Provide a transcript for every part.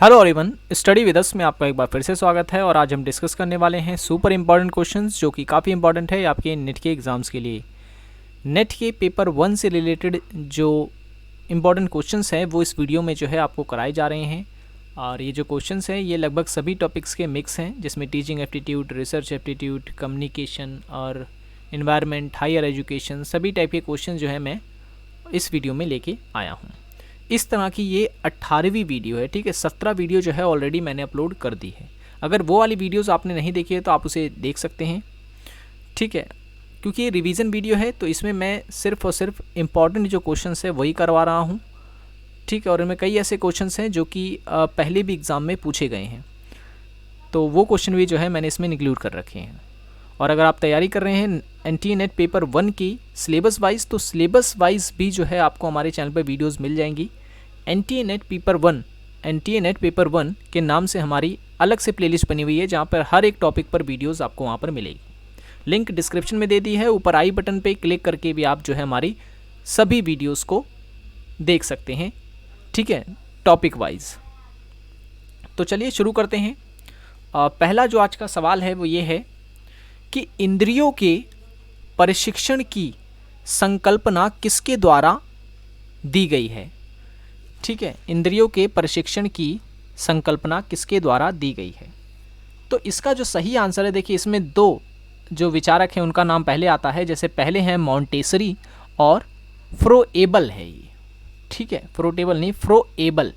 Hello everyone, study with us में आपका एक बार फिर से स्वागत है। और आज हम डिस्कस करने वाले हैं सुपर इम्पॉर्टेंट क्वेश्चंस जो कि काफ़ी इंपॉर्टेंट है आपके नेट के एग्ज़ाम्स के लिए। नेट के पेपर 1 से रिलेटेड जो इम्पॉर्टेंट क्वेश्चंस हैं वो इस वीडियो में जो है आपको कराए जा रहे हैं। और ये जो क्वेश्चंस हैं ये लगभग सभी टॉपिक्स के मिक्स हैं, जिसमें teaching aptitude, research aptitude, communication और इन्वायरमेंट, हायर एजुकेशन, सभी टाइप के क्वेश्चन जो है मैं इस वीडियो में लेके आया हूँ। इस तरह की ये 18वीं वीडियो है, ठीक है। 17 वीडियो जो है ऑलरेडी मैंने अपलोड कर दी है। अगर वो वाली वीडियोस आपने नहीं देखी है तो आप उसे देख सकते हैं, ठीक है। क्योंकि ये रिवीजन वीडियो है तो इसमें मैं सिर्फ और सिर्फ इम्पॉर्टेंट जो क्वेश्चंस है वही करवा रहा हूँ, ठीक है। और इनमें कई ऐसे क्वेश्चंस हैं जो कि पहले भी एग्ज़ाम में पूछे गए हैं, तो वो क्वेश्चन भी जो है मैंने इसमें इंक्लूड कर रखे हैं। और अगर आप तैयारी कर रहे हैं एनटीए नेट पेपर 1 की सिलेबस वाइज, तो सिलेबस वाइज भी जो है आपको हमारे चैनल पर वीडियोस मिल जाएंगी। एनटीए नेट पेपर 1 के नाम से हमारी अलग से प्लेलिस्ट बनी हुई है, जहाँ पर हर एक टॉपिक पर वीडियोस आपको वहाँ पर मिलेगी। लिंक डिस्क्रिप्शन में दे दी है, ऊपर आई बटन पे क्लिक करके भी आप जो है हमारी सभी वीडियोस को देख सकते हैं, ठीक है, टॉपिक वाइज। तो चलिए शुरू करते हैं। पहला जो आज का सवाल है वो ये है कि इंद्रियों के प्रशिक्षण की संकल्पना किसके द्वारा दी गई है, ठीक है। इंद्रियों के प्रशिक्षण की संकल्पना किसके द्वारा दी गई है? तो इसका जो सही आंसर है, देखिए इसमें दो जो विचारक हैं उनका नाम पहले आता है। जैसे पहले हैं मॉन्टेसरी और फ्रोएबल है ये, ठीक है। फ्रोटेबल नहीं, फ्रोएबल।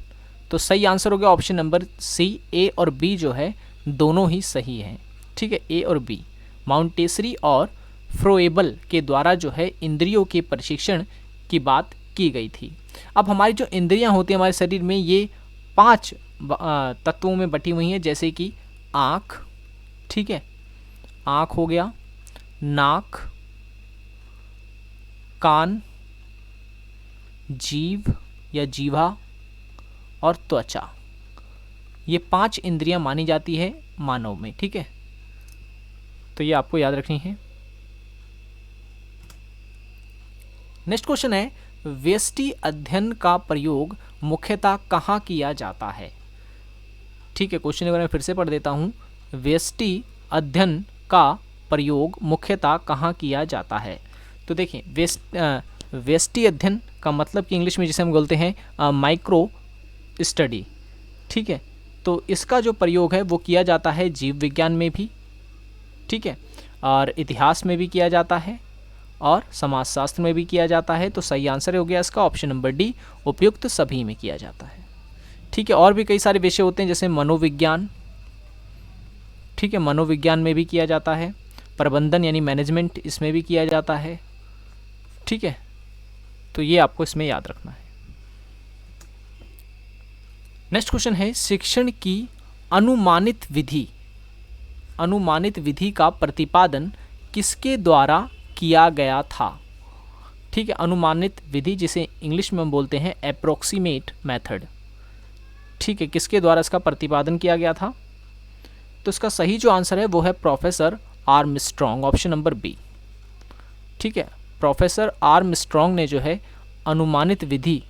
तो सही आंसर हो गया ऑप्शन नंबर सी। ए और बी जो है दोनों ही सही हैं, ठीक है। ए और बी, मॉन्टेसरी और फ्रोएबल के द्वारा जो है इंद्रियों के प्रशिक्षण की बात की गई थी। अब हमारी जो इंद्रियां होती हैं हमारे शरीर में, ये 5 तत्वों में बटी हुई हैं। जैसे कि आँख, ठीक है, आँख हो गया, नाक, कान, जीभ या जीवा और त्वचा। ये 5 इंद्रियां मानी जाती है मानव में, ठीक है। तो ये आपको याद रखनी है। नेक्स्ट क्वेश्चन है, व्यष्टि अध्ययन का प्रयोग मुख्यतः कहाँ किया जाता है, ठीक है। क्वेश्चन एक बार मैं फिर से पढ़ देता हूँ। व्यष्टि अध्ययन का प्रयोग मुख्यतः कहाँ किया जाता है? तो देखिए व्यष्टि अध्ययन का मतलब कि इंग्लिश में जिसे हम बोलते हैं माइक्रो स्टडी, ठीक है। तो इसका जो प्रयोग है वो किया जाता है जीव विज्ञान में भी, ठीक है, और इतिहास में भी किया जाता है और समाजशास्त्र में भी किया जाता है। तो सही आंसर हो गया इसका ऑप्शन नंबर डी, उपयुक्त सभी में किया जाता है, ठीक है। और भी कई सारे विषय होते हैं जैसे मनोविज्ञान, ठीक है, मनोविज्ञान में भी किया जाता है। प्रबंधन यानी मैनेजमेंट, इसमें भी किया जाता है, ठीक है। तो ये आपको इसमें याद रखना है। नेक्स्ट क्वेश्चन है, शिक्षण की अनुमानित विधि का प्रतिपादन किसके द्वारा किया गया था, ठीक है। अनुमानित विधि जिसे इंग्लिश में हम बोलते हैं अप्रोक्सीमेट मेथड, ठीक है, किसके द्वारा इसका प्रतिपादन किया गया था? तो इसका सही जो आंसर है वो है professor Armstrong, option number B, ठीक है। प्रोफेसर आर्मस्ट्रॉन्ग ने जो है अनुमानित विधि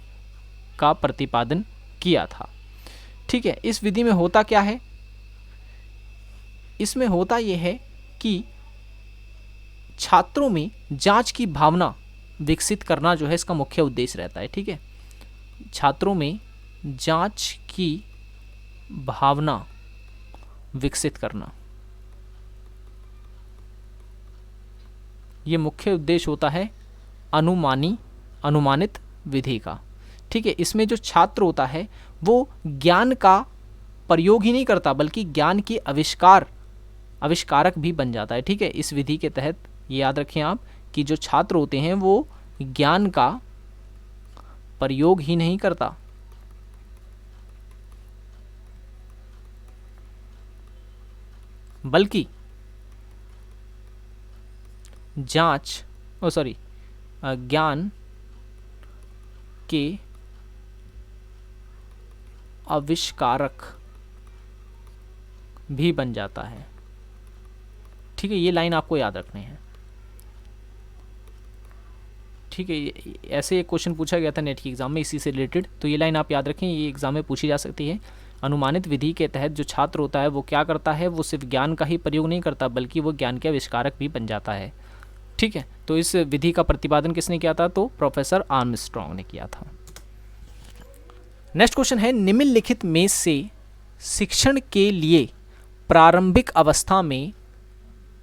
का प्रतिपादन किया था, ठीक है। इस विधि में होता क्या है? इसमें होता यह है कि छात्रों में जांच की भावना विकसित करना जो है इसका मुख्य उद्देश्य रहता है, ठीक है। छात्रों में जांच की भावना विकसित करना, ये मुख्य उद्देश्य होता है अनुमानित विधि का, ठीक है। इसमें जो छात्र होता है वो ज्ञान का प्रयोग ही नहीं करता बल्कि ज्ञान की आविष्कारक भी बन जाता है, ठीक है। इस विधि के तहत ये याद रखें आप कि जो छात्र होते हैं वो ज्ञान का प्रयोग ही नहीं करता बल्कि ज्ञान के आविष्कारक भी बन जाता है, ठीक है। ये लाइन आपको याद रखनी है, ठीक है। ऐसे एक क्वेश्चन पूछा गया था नेट की एग्ज़ाम में इसी से रिलेटेड, तो ये लाइन आप याद रखें, ये एग्ज़ाम में पूछी जा सकती है। अनुमानित विधि के तहत जो छात्र होता है वो क्या करता है, वो सिर्फ ज्ञान का ही प्रयोग नहीं करता बल्कि वो ज्ञान के आविष्कारक भी बन जाता है। ठीक है, तो इस विधि का प्रतिपादन किसने किया था, तो प्रोफेसर आर्मस्ट्रॉन्ग ने किया था। नेक्स्ट क्वेश्चन है, निम्नलिखित में से शिक्षण के लिए प्रारंभिक अवस्था में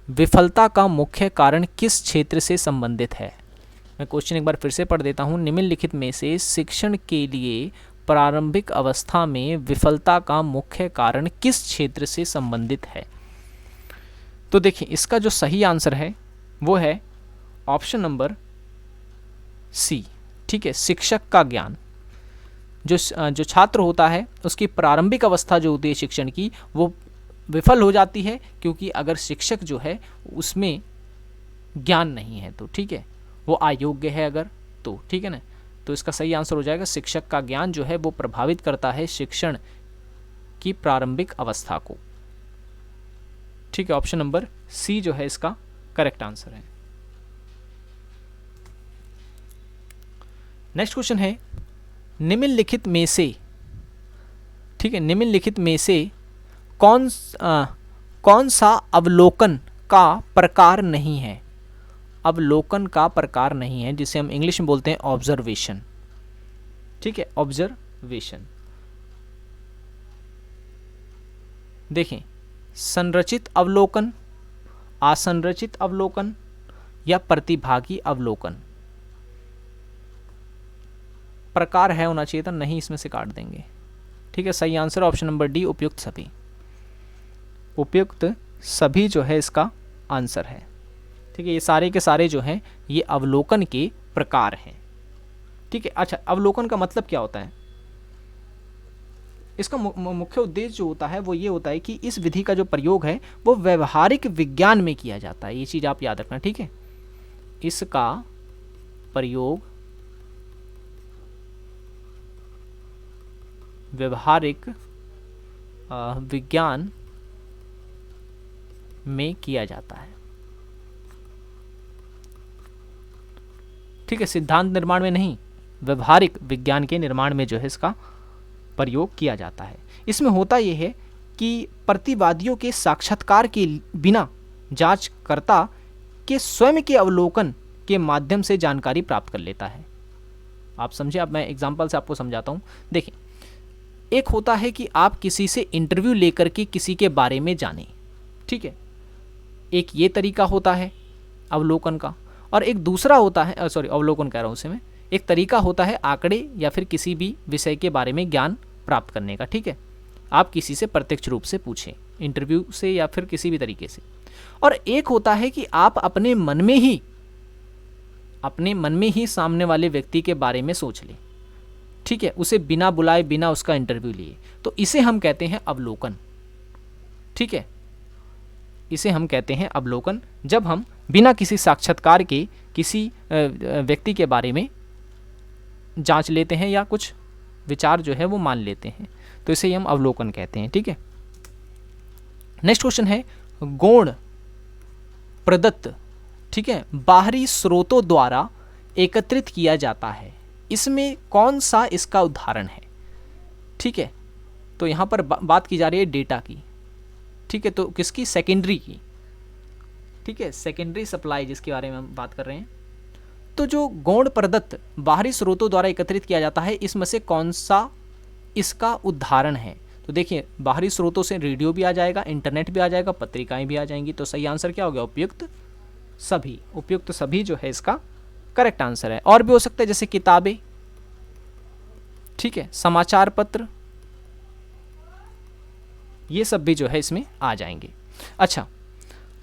विफलता का मुख्य कारण किस क्षेत्र से संबंधित है। मैं क्वेश्चन एक बार फिर से पढ़ देता हूँ। निम्नलिखित में से शिक्षण के लिए प्रारंभिक अवस्था में विफलता का मुख्य कारण किस क्षेत्र से संबंधित है। तो देखिए इसका जो सही आंसर है वो है ऑप्शन नंबर सी। ठीक है, शिक्षक का ज्ञान। जो छात्र होता है उसकी प्रारंभिक अवस्था जो होती है शिक्षण की, वो विफल हो जाती है क्योंकि अगर शिक्षक जो है उसमें ज्ञान नहीं है तो ठीक है, वो अयोग्य है अगर, तो ठीक है ना। तो इसका सही आंसर हो जाएगा शिक्षक का ज्ञान जो है वो प्रभावित करता है शिक्षण की प्रारंभिक अवस्था को। ठीक है, ऑप्शन नंबर सी जो है इसका करेक्ट आंसर है। नेक्स्ट क्वेश्चन है, निम्नलिखित में से, ठीक है, निम्नलिखित में से कौन सा अवलोकन का प्रकार नहीं है। अवलोकन का प्रकार नहीं है जिसे हम इंग्लिश में बोलते हैं ऑब्जर्वेशन। ठीक है, ऑब्जर्वेशन। देखें, संरचित अवलोकन, असंरचित अवलोकन या प्रतिभागी अवलोकन। प्रकार है होना चाहिए था, नहीं, इसमें से काट देंगे। ठीक है, सही आंसर ऑप्शन नंबर डी, उपयुक्त सभी। उपयुक्त सभी जो है इसका आंसर है। ठीक है, ये सारे के सारे जो हैं ये अवलोकन के प्रकार हैं। ठीक है, अच्छा, अवलोकन का मतलब क्या होता है? इसका मुख्य उद्देश्य जो होता है वो ये होता है कि इस विधि का जो प्रयोग है वो व्यवहारिक विज्ञान में किया जाता है। ये चीज़ आप याद रखना। ठीक है, इसका प्रयोग व्यवहारिक विज्ञान में किया जाता है। ठीक है, सिद्धांत निर्माण में नहीं, व्यवहारिक विज्ञान के निर्माण में जो है इसका प्रयोग किया जाता है। इसमें होता यह है कि प्रतिवादियों के साक्षात्कार के बिना जांचकर्ता के स्वयं के अवलोकन के माध्यम से जानकारी प्राप्त कर लेता है। आप समझे? अब मैं एग्जांपल से आपको समझाता हूँ। देखिए, एक होता है कि आप किसी से इंटरव्यू लेकर के किसी के बारे में जानें। ठीक है, एक ये तरीका होता है अवलोकन का, और एक दूसरा होता है, अवलोकन कह रहा हूँ उसे मैं, एक तरीका होता है आंकड़े या फिर किसी भी विषय के बारे में ज्ञान प्राप्त करने का। ठीक है, आप किसी से प्रत्यक्ष रूप से पूछें, इंटरव्यू से या फिर किसी भी तरीके से। और एक होता है कि आप अपने मन में ही सामने वाले व्यक्ति के बारे में सोच लें। ठीक है, उसे बिना बुलाए, बिना उसका इंटरव्यू लिए, तो इसे हम कहते हैं अवलोकन। ठीक है, इसे हम कहते हैं अवलोकन, जब हम बिना किसी साक्षात्कार के किसी व्यक्ति के बारे में जांच लेते हैं या कुछ विचार जो है वो मान लेते हैं, तो इसे हम अवलोकन कहते हैं। ठीक है, नेक्स्ट क्वेश्चन है, गौण प्रदत्त, ठीक है, बाहरी स्रोतों द्वारा एकत्रित किया जाता है, इसमें कौन सा इसका उदाहरण है। ठीक है, तो यहाँ पर बात की जा रही है डेटा की। ठीक है, तो किसकी? सेकेंडरी की। ठीक है, सेकेंडरी सप्लाई जिसके बारे में हम बात कर रहे हैं। तो जो गौण प्रदत्त बाहरी स्रोतों द्वारा एकत्रित किया जाता है, इसमें से कौन सा इसका उदाहरण है। तो देखिए, बाहरी स्रोतों से रेडियो भी आ जाएगा, इंटरनेट भी आ जाएगा, पत्रिकाएं भी आ जाएंगी। तो सही आंसर क्या हो गया? उपयुक्त सभी। उपयुक्त सभी जो है इसका करेक्ट आंसर है। और भी हो सकता है जैसे किताबें, ठीक है, समाचार पत्र, ये सब भी जो है इसमें आ जाएंगे। अच्छा,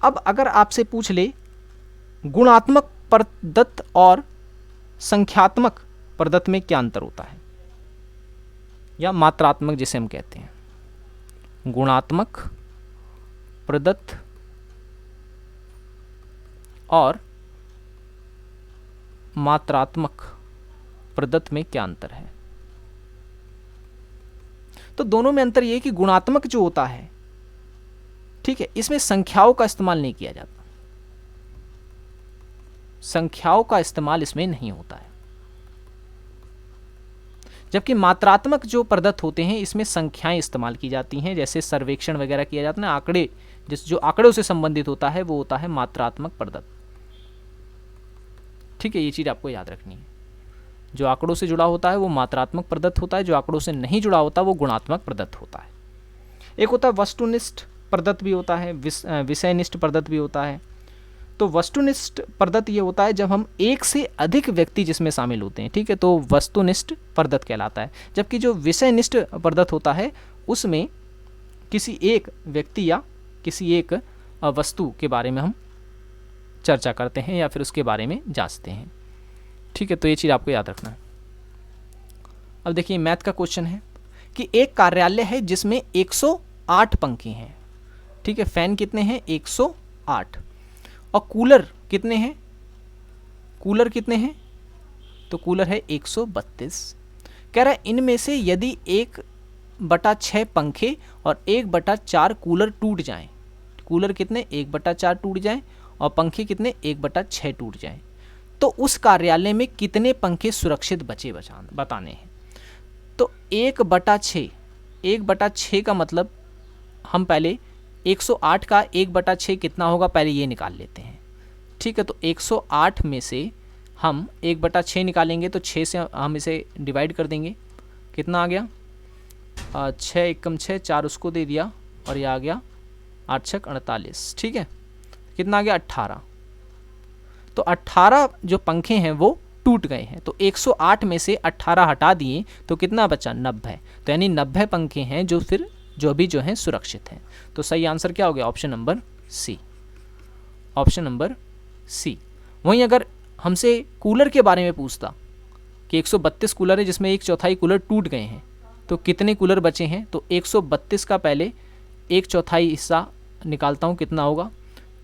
अब अगर आपसे पूछ ले गुणात्मक प्रदत्त और संख्यात्मक प्रदत्त में क्या अंतर होता है, या मात्रात्मक जिसे हम कहते हैं, गुणात्मक प्रदत्त और मात्रात्मक प्रदत्त में क्या अंतर है। तो दोनों में अंतर यह है कि गुणात्मक जो होता है, ठीक है, इसमें संख्याओं का इस्तेमाल नहीं किया जाता, संख्याओं का इस्तेमाल इसमें नहीं होता है। जबकि मात्रात्मक जो प्रदत्त होते हैं इसमें संख्याएं इस्तेमाल की जाती हैं, जैसे सर्वेक्षण वगैरह किया जाता है ना, आंकड़े, जो आंकड़ों से संबंधित होता है वो होता है मात्रात्मक प्रदत्त। ठीक है, ये चीज़ आपको याद रखनी है। जो आंकड़ों से जुड़ा होता है वो मात्रात्मक प्रदत्त होता है, जो आंकड़ों से नहीं जुड़ा होता वो गुणात्मक प्रदत्त होता है। एक होता है वस्तुनिष्ठ प्रदत्त भी होता है, विषयनिष्ठ प्रदत्त भी होता है। तो वस्तुनिष्ठ प्रदत्त ये होता है जब हम एक से अधिक व्यक्ति जिसमें शामिल होते हैं, ठीक है, तो वस्तुनिष्ठ प्रदत्त कहलाता है। जबकि जो विषयनिष्ठ प्रदत्त होता है उसमें किसी एक व्यक्ति या किसी एक वस्तु के बारे में हम चर्चा करते हैं या फिर उसके बारे में जांचते हैं। ठीक है, तो ये चीज़ आपको याद रखना है। अब देखिए मैथ का क्वेश्चन है कि एक कार्यालय है जिसमें 108 पंखे हैं। ठीक है, फैन कितने हैं? 108। और कूलर कितने हैं? कूलर कितने हैं? तो कूलर है 132। कह रहा है इनमें से यदि 1/6 पंखे और 1/4 कूलर टूट जाएं, कूलर कितने? 1/4 टूट जाएं और पंखे कितने? 1/6 टूट जाएं, तो उस कार्यालय में कितने पंखे सुरक्षित बताने हैं। तो 1/6, 1/6 का मतलब हम पहले 108 का 1/6 कितना होगा पहले ये निकाल लेते हैं। ठीक है, तो 108 में से हम 1/6 निकालेंगे तो 6 से हम इसे डिवाइड कर देंगे। कितना आ गया? 6 एकम 6, 4 उसको दे दिया और ये आ गया 8 छक 48। ठीक है, कितना आ गया? 18। तो 18 जो पंखे हैं वो टूट गए हैं, तो 108 में से 18 हटा दिए तो कितना बचा? 90। तो यानी 90 पंखे हैं जो फिर जो हैं सुरक्षित हैं। तो सही आंसर क्या हो गया? Option number C, option number C. वहीं अगर हमसे कूलर के बारे में पूछता कि 132 कूलर है जिसमें 1/4 कूलर टूट गए हैं, तो कितने कूलर बचे हैं? तो 132 का पहले 1/4 हिस्सा निकालता हूँ, कितना होगा?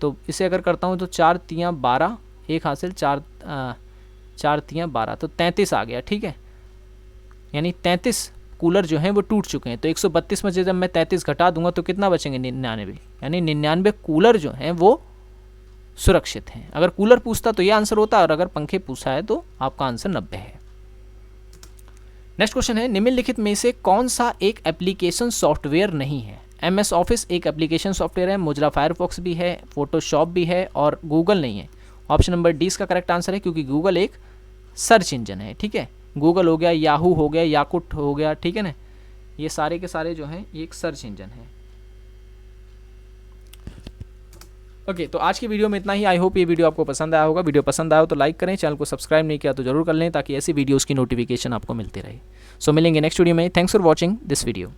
तो इसे अगर करता हूँ तो 4 तियाँ 12, एक हासिल 4 तियाँ 12, तो 33 आ गया। ठीक है, यानी 33 कूलर जो हैं वो टूट चुके हैं। तो 132 में से जब मैं 33 घटा दूंगा तो कितना बचेंगे? 99, यानी 99 कूलर जो हैं वो सुरक्षित हैं। अगर कूलर पूछता तो ये आंसर होता, और अगर पंखे पूछा है तो आपका आंसर 90 है। नेक्स्ट क्वेश्चन है निम्नलिखित में से कौन सा एक एप्लीकेशन सॉफ्टवेयर नहीं है? MS ऑफिस एक एप्लीकेशन सॉफ्टवेयर है, मोजिला फायरफॉक्स भी है, फोटोशॉप भी है और गूगल नहीं है। ऑप्शन नंबर डी इसका करेक्ट आंसर है, क्योंकि गूगल एक सर्च इंजन है। ठीक है, गूगल हो गया, याहू हो गया, याकुट हो गया, ठीक है ना, ये सारे के सारे जो हैं ये एक सर्च इंजन है। ओके, तो आज की वीडियो में इतना ही। आई होप ये वीडियो आपको पसंद आया होगा। वीडियो पसंद आया तो लाइक करें, चैनल को सब्सक्राइब नहीं किया तो जरूर कर लें ताकि ऐसी वीडियोज़ की नोटिफिकेशन आपको मिलती रहे। सो मिलेंगे नेक्स्ट वीडियो में। Thanks for watching this video.